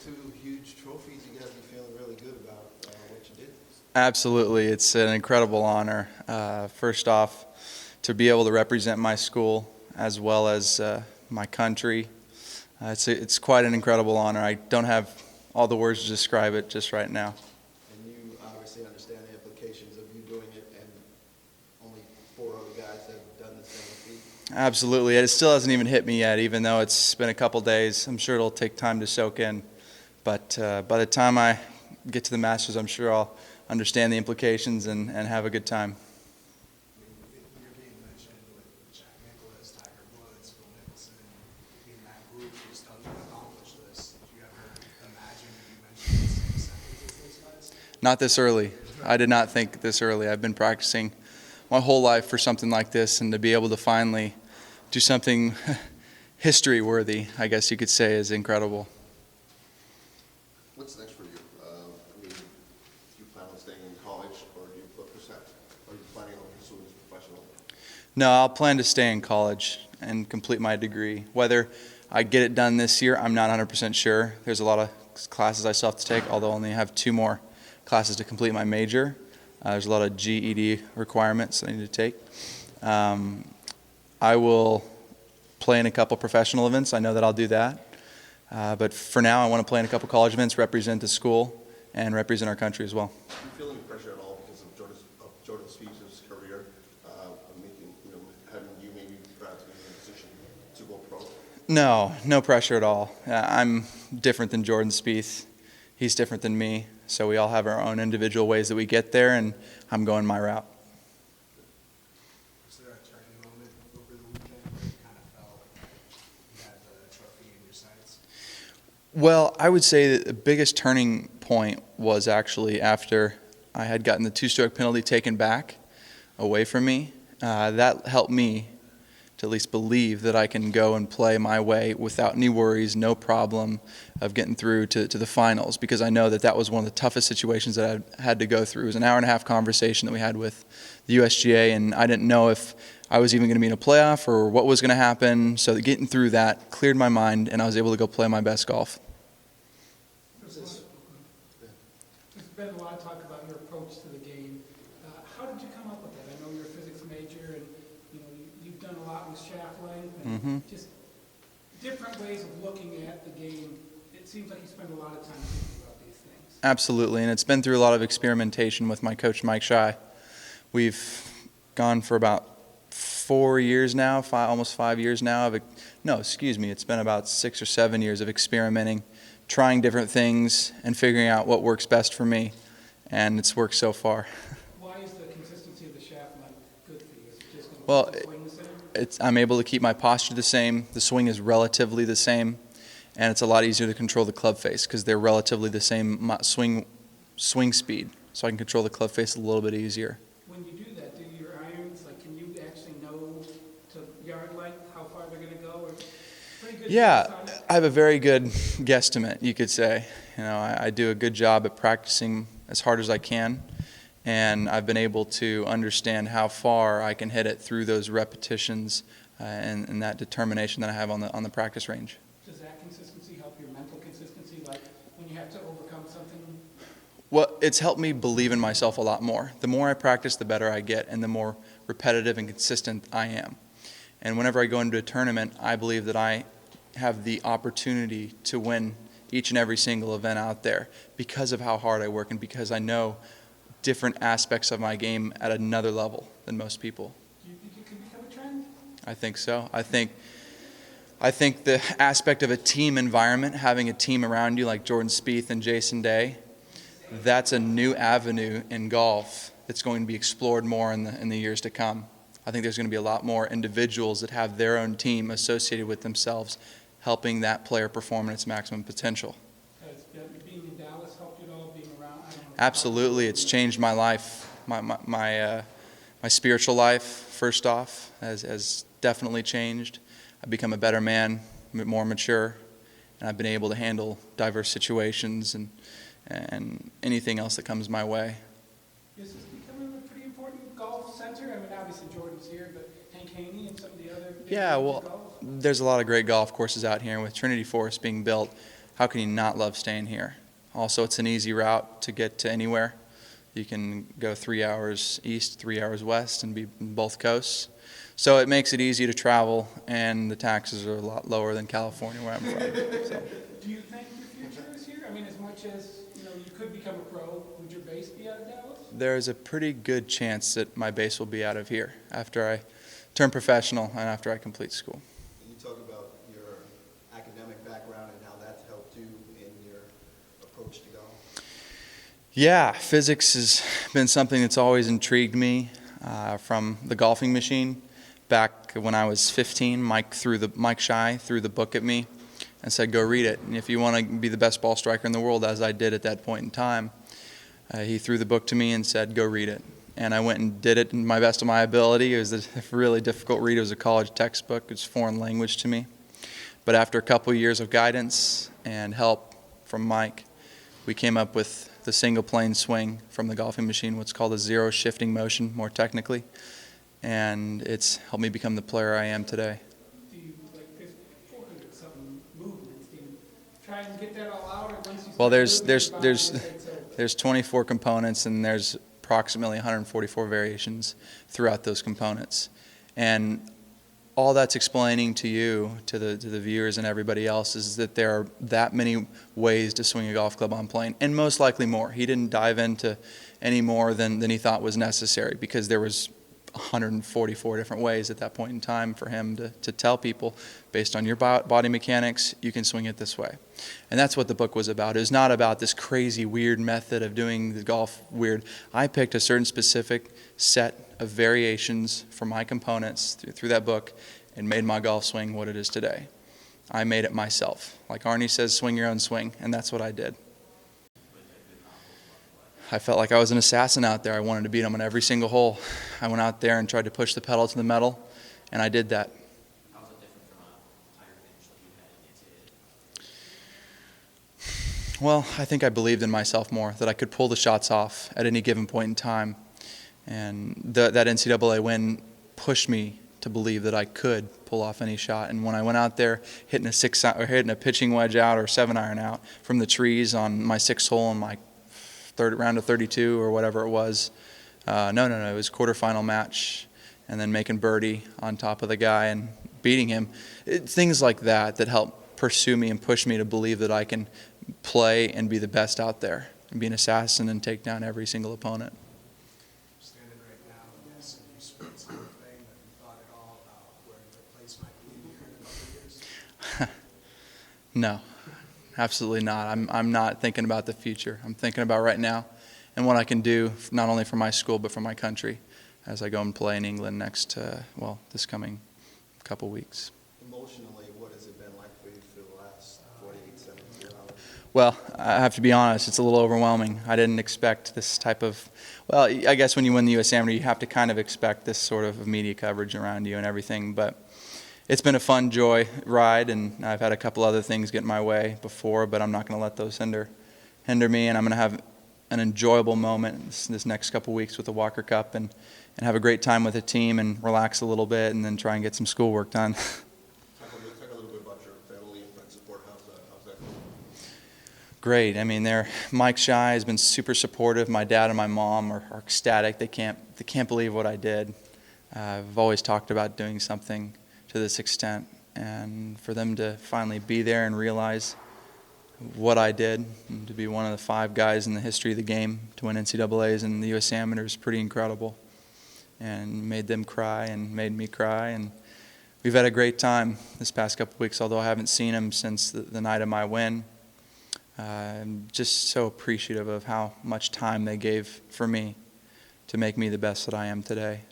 two huge trophies, you got to be feeling really good about what you did. Absolutely. It's an incredible honor. First off, to be able to represent my school as well as my country. It's quite an incredible honor. I don't have all the words to describe it just right now. And you obviously understand the implications of you doing it, and only 4 other guys have done the same feat. Absolutely. It still hasn't even hit me yet, even though it's been a couple days. I'm sure it'll take time to soak in. But by the time I get to the Masters, I'm sure I'll understand the implications and have a good time. You're being mentioned with Jack Nicklaus, Tiger Woods, Phil Mickelson, in that group who's done to accomplish this. Did you ever imagine to be mentioned in the same sentence as those guys? Not this early. I did not think this early. I've been practicing my whole life for something like this, and to be able to finally do something history-worthy, I guess you could say, is incredible. What's next for you? Do you plan on staying in college, or are you planning on pursuing this professionally? No, I'll plan to stay in college and complete my degree. Whether I get it done this year, I'm not 100% sure. There's a lot of classes I still have to take, although I only have 2 more classes to complete my major. There's a lot of GED requirements I need to take. I will play in a couple professional events. I know that I'll do that. But for now, I want to play in a couple college events, represent the school, and represent our country as well. Do you feel any pressure at all because of Jordan Spieth's career, having you maybe perhaps be in a position to go pro? No, no pressure at all. I'm different than Jordan Spieth. He's different than me. So we all have our own individual ways that we get there, and I'm going my route. Was there a turning moment over the weekend where you kind of felt you had the trophy in your sights? Well, I would say that the biggest turning point was actually after I had gotten the 2-stroke penalty taken back away from me. That helped me to at least believe that I can go and play my way without any worries, no problem of getting through to the finals, because I know that that was one of the toughest situations that I had to go through. It was an hour-and-a-half conversation that we had with the USGA, and I didn't know if I was even going to be in a playoff or what was going to happen. So getting through that cleared my mind, and I was able to go play my best golf. There's been a lot of talk about your approach to the game. How did you come up with that? I know you're a physics major, and you've done a lot with shaft length and just different ways of looking at the game. It seems like you spend a lot of time thinking about these things. Absolutely, and it's been through a lot of experimentation with my coach, Mike Shy. We've gone for about 4 years now, almost 5 years now. It's been about 6 or 7 years of experimenting, trying different things, and figuring out what works best for me, and it's worked so far. Why is the consistency of the shaft length good for you? Is it just going to Well, keep the swing the same? I'm able to keep my posture the same. The swing is relatively the same, and it's a lot easier to control the club face because they're relatively the same swing speed, so I can control the club face a little bit easier. When you do that, do your irons, can you actually know to yard length how far they're going to go? Or pretty good Yeah, guess on it? I have a very good guesstimate, you could say. I do a good job at practicing as hard as I can, and I've been able to understand how far I can hit it through those repetitions and that determination that I have on the practice range. Does that consistency help your mental consistency, like when you have to overcome something? Well, it's helped me believe in myself a lot more. The more I practice, the better I get, and the more repetitive and consistent I am. And whenever I go into a tournament, I believe that I have the opportunity to win each and every single event out there because of how hard I work and because I know different aspects of my game at another level than most people. Do you think it can become a trend? I think so. I think the aspect of a team environment, having a team around you like Jordan Spieth and Jason Day, that's a new avenue in golf that's going to be explored more in the years to come. I think there's going to be a lot more individuals that have their own team associated with themselves, helping that player perform at its maximum potential. Has being in Dallas helped you at all, being around? I don't know. Absolutely, it's changed my life. My spiritual life, first off, has definitely changed. I've become a better man, more mature, and I've been able to handle diverse situations and anything else that comes my way. Is this becoming a pretty important golf center? I mean, obviously Jordan's here, but Hank Haney and some of the other big Yeah, names in well, golf? there's a lot of great golf courses out here, and with Trinity Forest being built, how can you not love staying here? Also, it's an easy route to get to anywhere. You can go 3 hours east, 3 hours west, and be in both coasts. So it makes it easy to travel, and the taxes are a lot lower than California, where I'm from. So. Do you think your future is here? I mean, as much as, you could become a pro, would your base be out of Dallas? There's a pretty good chance that my base will be out of here after I turn professional and after I complete school. You talk about your academic background and how that's helped you in your approach to golf. Yeah, physics has been something that's always intrigued me from the golfing machine. Back when I was 15, Mike Shy threw the book at me and said, go read it. And if you want to be the best ball striker in the world, as I did at that point in time, he threw the book to me and said, go read it. And I went and did it in my best of my ability. It was a really difficult read. It was a college textbook. It was foreign language to me. But after a couple of years of guidance and help from Mike, we came up with the single plane swing from the golfing machine, what's called a zero shifting motion, more technically. And it's helped me become the player I am today. Do you, there's 400-something movements. Do you try and get that all out? Or once you Well, start moving your body, there's 24 components, and there's approximately 144 variations throughout those components. And all that's explaining to you, to the viewers and everybody else, is that there are that many ways to swing a golf club on plane, and most likely more. He didn't dive into any more than he thought was necessary, because there was 144 different ways at that point in time for him to tell people, based on your body mechanics, you can swing it this way. And that's what the book was about. It was not about this crazy, weird method of doing the golf weird. I picked a certain specific set of variations for my components through that book and made my golf swing what it is today. I made it myself. Like Arnie says, swing your own swing, and that's what I did. I felt like I was an assassin out there. I wanted to beat him on every single hole. I went out there and tried to push the pedal to the metal, and I did that. How was it different from a higher finish like you had in NCAA? Well, I think I believed in myself more, that I could pull the shots off at any given point in time. And that NCAA win pushed me to believe that I could pull off any shot. And when I went out there hitting a pitching wedge out or 7-iron out from the trees on my 6th hole in my third round of 32 or whatever it was. It was quarterfinal match, and then making birdie on top of the guy and beating him. Things like that help pursue me and push me to believe that I can play and be the best out there and be an assassin and take down every single opponent. Standing right now, yes, if you sports Hall of Fame, have you thought at all about where your place might be here in a couple of years? No. Absolutely not. I'm not thinking about the future. I'm thinking about right now and what I can do, not only for my school, but for my country as I go and play in England this coming couple weeks. Emotionally, what has it been like for you for the last 48, 72 hours? Well, I have to be honest, it's a little overwhelming. I didn't expect this type of, I guess when you win the U.S. Amateur, you have to kind of expect this sort of media coverage around you and everything, but it's been a fun joy ride, and I've had a couple other things get in my way before, but I'm not going to let those hinder me, and I'm going to have an enjoyable moment this next couple weeks with the Walker Cup and have a great time with the team and relax a little bit and then try and get some schoolwork done. Talk a little bit about your family and friend support. How's that going? Great. I mean, Mike Shy has been super supportive. My dad and my mom are ecstatic. They can't believe what I did. I've always talked about doing something to this extent, and for them to finally be there and realize what I did, and to be one of the 5 guys in the history of the game to win NCAAs and the U.S. Amateur is pretty incredible, and made them cry and made me cry, and we've had a great time this past couple weeks, although I haven't seen them since the night of my win. I'm just so appreciative of how much time they gave for me to make me the best that I am today.